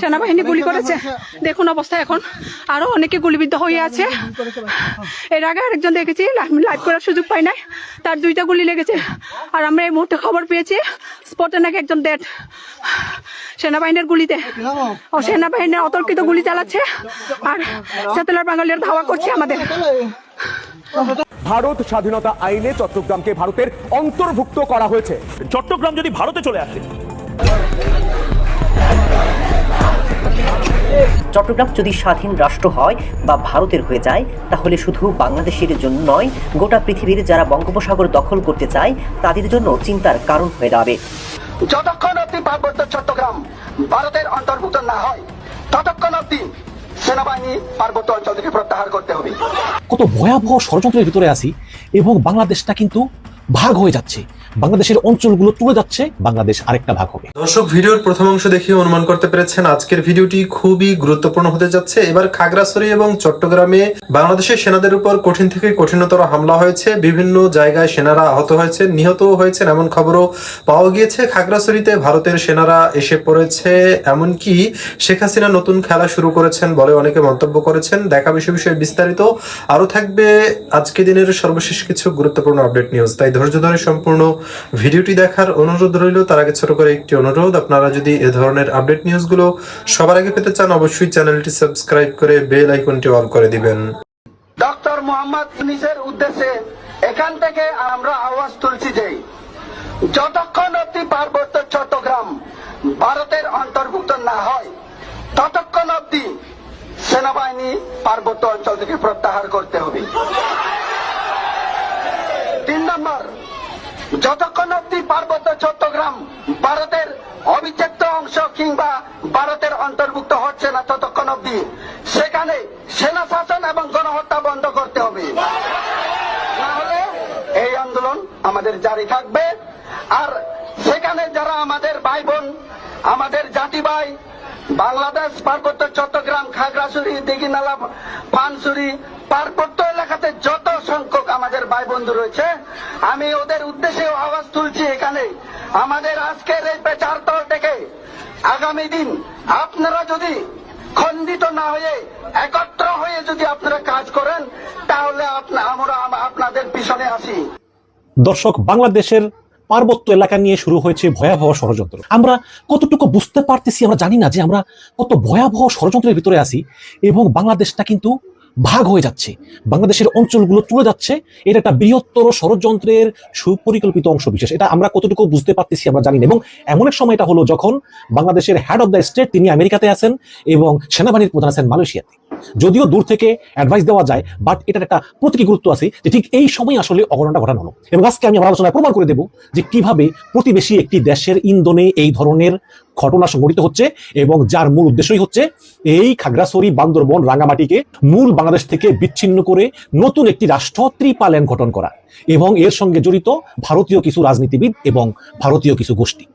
সেনাবাহিনী গুলি করেছে। দেখুন অবস্থা, এখন আরো অনেকে গুলিবিদ্ধ হয়ে আছে। এর আগে আরেকজন দেখেছি, লাইভ করার সুযোগ পাই নাই, তার 2টা গুলি লেগেছে। আর আমরা এই মুহূর্তে খবর পেয়েছি স্পটে নাকি একজন ডেড সেনাবাহিনীর গুলিতে। সেনাবাহিনীর অতর্কিত গুলি চালাচ্ছে আর সেটেলার বাঙালির ধাওয়া করছে আমাদের। ভারত স্বাধীনতা আইনে চট্টগ্রামকে ভারতের অন্তর্ভুক্ত করা হয়েছে। চট্টগ্রাম যদি ভারতে চলে আসে, চট্টগ্রাম যদি স্বাধীন রাষ্ট্র হয় বা ভারতের হয়ে যায়, তাহলে শুধু বাংলাদেশের জন্য নয়, গোটা পৃথিবীর যারা বঙ্গোপসাগর দখল করতে চায় তাদের জন্য চিন্তার কারণ হয়ে দাঁড়াবে। যতক্ষণ অব্দি পার্বত্য চট্টগ্রাম ভারতের অন্তর্ভুক্ত না হয়, ততক্ষণ অব্দি সেনাবাহিনী পার্বত্য অঞ্চল থেকে প্রত্যাহার করতে হবে। কত ভয়াবহ ষড়যন্ত্রের ভিতরে আছি এবং বাংলাদেশটা কিন্তু ভাগ হয়ে যাচ্ছে, বাংলাদেশের অঞ্চলগুলো চলে যাচ্ছে, বাংলাদেশ আরেকটা ভাগ হবে। দর্শক, ভিডিওর প্রথম অংশ দেখে অনুমান করতে পেরেছেন আজকের ভিডিওটি খুবই গুরুত্বপূর্ণ হতে যাচ্ছে। এবার খাগড়াছড়ি এবং চট্টগ্রামে বাংলাদেশের সেনাদের উপর কঠিন থেকে কঠিনতর হামলা হয়েছে। বিভিন্ন জায়গায় সেনারা আহত হয়েছে, নিহত হয়েছেন এমন খবরও পাওয়া গিয়েছে। খাগড়াছড়িতে ভারতের সেনারা এসে পড়েছে, এমনকি শেখ হাসিনা নতুন খেলা শুরু করেছেন বলে অনেকে মন্তব্য করেছেন। দেখা বিষয়ে বিস্তারিত আরো থাকবে আজকে দিনের সর্বশেষ কিছু গুরুত্বপূর্ণ আপডেট নিউজ, তাই ধৈর্য ধরে সম্পূর্ণ ভিডিওটি দেখার অনুরোধ রইল। তার আগে ছোট করে একটি অনুরোধ, আপনারা যদি এ ধরনের আপডেট নিউজগুলো সবার আগে পেতে চান, অবশ্যই চ্যানেলটি সাবস্ক্রাইব করে বেল আইকনটি অল করে দিবেন। ডক্টর মোহাম্মদ ইউনূসের উদ্দেশ্যে এখান থেকে আমরা আওয়াজ তুলছি যে যতক্ষণ অব্দি পার্বত্য চট্টগ্রাম ভারতের অন্তর্ভুক্ত না হয়, ততক্ষণ অব্দি সেনাবাহিনী পার্বত্য অঞ্চল থেকে প্রত্যাহার করতে হবে। 3 নম্বর, যতক্ষণ অব্দি পার্বত্য চট্টগ্রাম ভারতের অবিচ্ছেদ্য অংশ কিংবা ভারতের অন্তর্ভুক্ত হচ্ছে না, ততক্ষণ অব্দি সেখানে সেনা শাসন এবং গণহত্যা বন্ধ করতে হবে। না হলে এই আন্দোলন আমাদের জারি থাকবে। আর সেখানে যারা আমাদের ভাই বোন, আমাদের জাতি ভাই, বাংলাদেশ পার্বত্য চট্টগ্রাম, খাগড়াছড়ি, দিঘিনালা, পানছড়ি পার্বত্য এলাকাতে যত সংখ্যক আমাদের ভাই বন্ধু রয়েছে, আমি ওদের উদ্দেশ্যে আওয়াজ তুলছি এখানে। আমাদের আজকের এই প্রচার দল থেকে আগামী দিন আপনারা যদি খণ্ডিত না হয়ে একত্র হয়ে যদি আপনারা কাজ করেন, তাহলে আমরা আপনাদের পিছনে আছি। দর্শক, বাংলাদেশের পার্বত্য এলাকা নিয়ে শুরু হয়েছে ভয়াবহ ষড়যন্ত্র। আমরা কতটুকু বুঝতে পারতেছি আমরা জানি না যে আমরা কত ভয়াবহ ষড়যন্ত্রের ভিতরে আছি এবং বাংলাদেশটা কিন্তু ভাগ হয়ে যাচ্ছে, বাংলাদেশের অঞ্চলগুলো চলে যাচ্ছে। এটা একটা বৃহত্তর ষড়যন্ত্রের সুপরিকল্পিত অংশ বিশেষ। এটা আমরা কতটুকু বুঝতে পারতেছি আমরা জানি না। এবং এমন এক সময় এটা হলো যখন বাংলাদেশের হেড অফ দ্য স্টেট তিনি আমেরিকাতে আছেন এবং সেনাবাহিনীর প্রধান আছেন মালয়েশিয়াতে। যদিও দূর থেকে অ্যাডভাইস দেওয়া যায়, বাট এটার একটা প্রতীকী গুরুত্ব আছে যে ঠিক এই সময় আসলে অঘটনটা ঘটানো হলো। এবং আজকে আমি আমার আলোচনায় প্রমাণ করে দেব যে কিভাবে প্রতিবেশী একটি দেশের ইন্ধনে এই ধরনের ঘটনা সংঘটিত হচ্ছে এবং যার মূল উদ্দেশ্যই হচ্ছে এই খাগড়াছড়ি, বান্দরবন, রাঙ্গামাটিকে মূল বাংলাদেশ থেকে বিচ্ছিন্ন করে নতুন একটি রাষ্ট্র ত্রিপালেন গঠন করা। এবং এর সঙ্গে জড়িত ভারতীয় কিছু রাজনীতিবিদ এবং ভারতীয় কিছু গোষ্ঠী,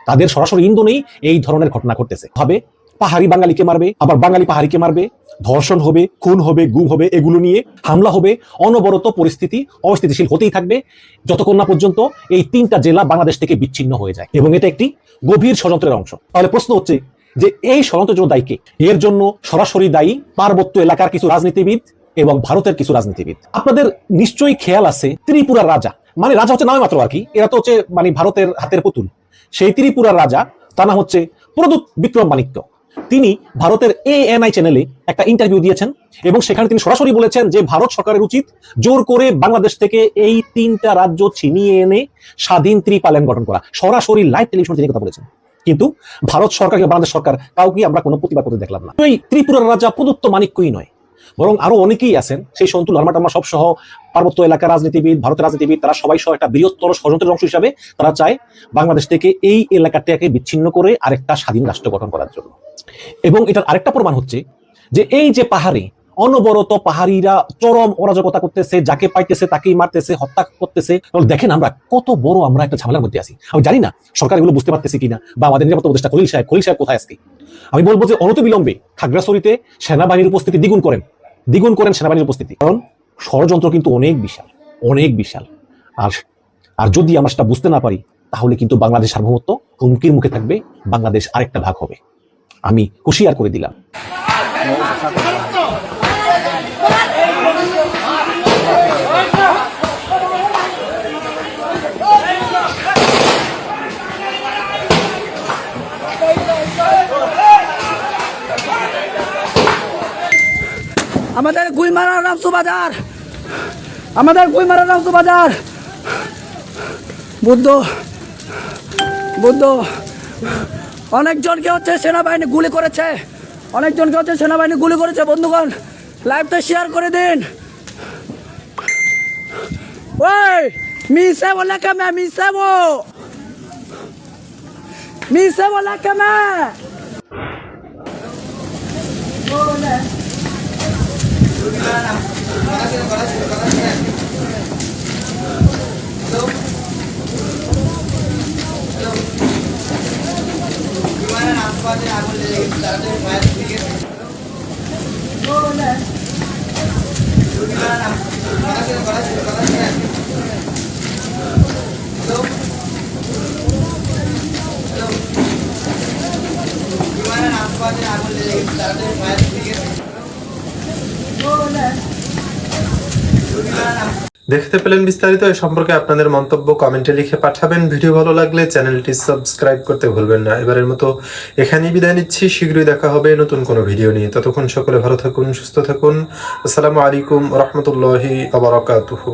তাদের সরাসরি ইন্ধনেই এই ধরনের ঘটনা ঘটতেছে। হবে পাহাড়ি বাঙালিকে মারবে, আবার বাঙালি পাহাড়িকে মারবে, ধর্ষণ হবে, খুন হবে, গুম হবে, এগুলো নিয়ে হামলা হবে। অনবরত পরিস্থিতি অস্থিতিশীল হতেই থাকবে যতক্ষণ না পর্যন্ত এই 3টা জেলা বাংলাদেশ থেকে বিচ্ছিন্ন হয়ে যায়। এবং এটা একটি গভীর ষড়যন্ত্রের অংশ। তাহলে প্রশ্ন হচ্ছে যে এই ষড়যন্ত্রের জন্য দায়ী কে? এর জন্য সরাসরি দায়ী পার্বত্য এলাকার কিছু রাজনীতিবিদ এবং ভারতের কিছু রাজনীতিবিদ। আপনাদের নিশ্চয়ই খেয়াল আছে ত্রিপুরার রাজা, মানে রাজা হচ্ছে নামে মাত্র আর কি, এরা তো হচ্ছে মানে ভারতের হাতের পুতুল। সেই ত্রিপুরার রাজা, তার নাম হচ্ছে প্রদূত বিক্রম মাণিক্য। তিনি ভারতের ANI চ্যানেলে একটা ইন্টারভিউ দিয়েছেন এবং সেখানে তিনি সরাসরি বলেছেন যে ভারত সরকারের উচিত জোর করে বাংলাদেশ থেকে এই 3টা রাজ্য ছিনিয়ে এনে স্বাধীন ত্রিপালেন গঠন করা। সরাসরি লাইভ টেলিভিশন তিনি কথা বলেছেন। কিন্তু ভারত সরকার, বাংলাদেশ সরকার কাউকে আমরা কোনো প্রতিবাদ করতে দেখলাম না। এই ত্রিপুরার রাজা প্রদত্ত মাণিক্যই নয়, বরং আরো অনেকেই আছেন সেই সন্তুল লার্মা সব সহ পার্বত্য এলাকার রাজনীতিবিদ, ভারতের রাজনীতিবিদ, তারা সবাই সহ একটা বৃহত্তর ষড়যন্ত্রের অংশ হিসাবে তারা চায় বাংলাদেশ থেকে এই এলাকাটাকে বিচ্ছিন্ন করে আরেকটা স্বাধীন রাষ্ট্র গঠন করার জন্য। এবং এটার আরেকটা প্রমাণ হচ্ছে যে এই যে পাহাড়ে অনবরত পাহাড়িরা চরম অরাজকতা করতেছে, যাকে পাইতেছে তাকেই মারতেছে, হত্যা করতেছে। দেখেন আমরা কত বড় আমরা একটা ঝামেলার মধ্যে আছি। আমি জানি না সরকার এগুলো বুঝতে পারতেছে কিনা, বা আমাদের নিরাপত্তা উপদেষ্টা খলিল সাহেব কোথায় আজকে। আমি বলবো যে অনতিবিলম্বে খাগড়াছড়িতে সেনাবাহিনীর উপস্থিতি দ্বিগুণ করেন সেনাবাহিনীর উপস্থিতি, কারণ ষড়যন্ত্র কিন্তু অনেক বিশাল। আর যদি আমরা সেটা বুঝতে না পারি, তাহলে কিন্তু বাংলাদেশ সার্বভৌমত্ব হুমকির মুখে থাকবে, বাংলাদেশ আরেকটা ভাগ হবে। আমি হুঁশিয়ার করে দিলাম। আমাদের গুইমারা রামসু বাজার, আমাদের গুইমারা রামসু বাজার। বুদ্ধ বুদ্ধ অনেকজনকে হচ্ছে সেনাবাহিনী গুলি করেছে, অনেকজনকে হচ্ছে সেনাবাহিনী গুলি করেছে। বন্ধুগণ, লাইভটা শেয়ার করে দিন। ওই মিসে বলে কেমে, মিসে বলে কেমে। দেখতে পেলেন বিস্তারিত। এ সম্পর্কে আপনাদের মন্তব্য কমেন্টে লিখে পাঠাবেন। ভিডিও ভালো লাগলে চ্যানেলটি সাবস্ক্রাইব করতে ভুলবেন না। এবারের মতো এখানেই বিদায় নিচ্ছি। শীঘ্রই দেখা হবে নতুন কোনো ভিডিও নিয়ে। ততক্ষণ সকলে ভালো থাকুন, সুস্থ থাকুন। আসসালামু আলাইকুম ওয়া রাহমাতুল্লাহি ওয়া বারাকাতুহু।